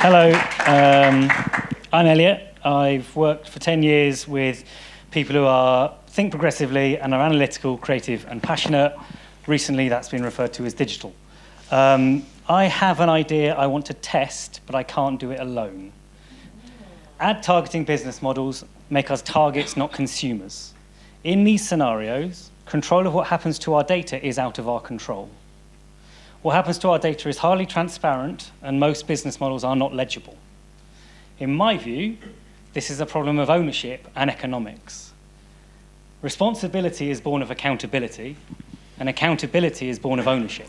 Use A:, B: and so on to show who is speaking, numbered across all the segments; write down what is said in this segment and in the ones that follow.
A: Hello, I'm Eliot. I've worked for 10 years with people who think progressively and are analytical, creative, and passionate. Recently, that's been referred to as digital. I have an idea I want to test, but I can't do it alone. Ad targeting business models make us targets, not consumers. In these scenarios, control of what happens to our data is out of our control. What happens to our data is highly transparent, and most business models are not legible. In my view, this is a problem of ownership and economics. Responsibility is born of accountability, and accountability is born of ownership.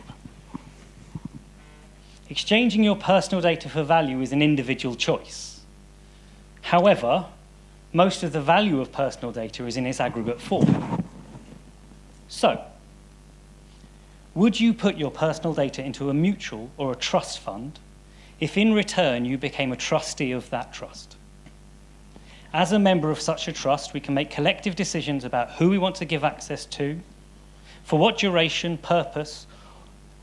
A: Exchanging your personal data for value is an individual choice. However, most of the value of personal data is in its aggregate form. So, would you put your personal data into a mutual or a trust fund if in return you became a trustee of that trust? As a member of such a trust, we can make collective decisions about who we want to give access to, for what duration, purpose,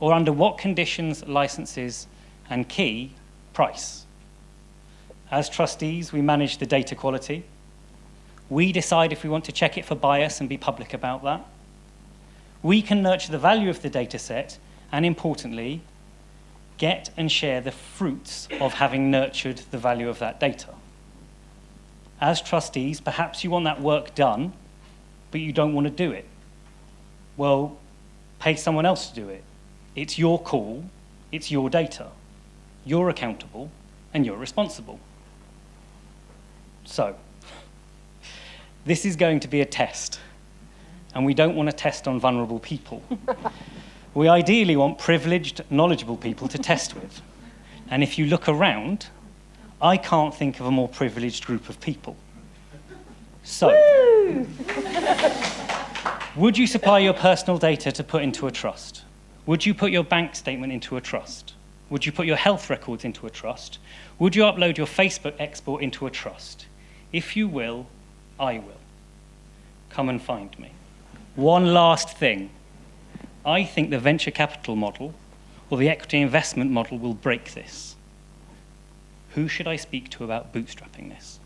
A: or under what conditions, licenses, and key price. As trustees, we manage the data quality. We decide if we want to check it for bias and be public about that. We can nurture the value of the data set and, importantly, get and share the fruits of having nurtured the value of that data. As trustees, perhaps you want that work done, but you don't want to do it. Well, pay someone else to do it. It's your call, it's your data. You're accountable, and you're responsible. So, this is going to be a test. And we don't want to test on vulnerable people. We ideally want privileged, knowledgeable people to test with. And if you look around, I can't think of a more privileged group of people. So, would you supply your personal data to put into a trust? Would you put your bank statement into a trust? Would you put your health records into a trust? Would you upload your Facebook export into a trust? If you will, I will. Come and find me. One last thing. I think the venture capital model or the equity investment model will break this. Who should I speak to about bootstrapping this?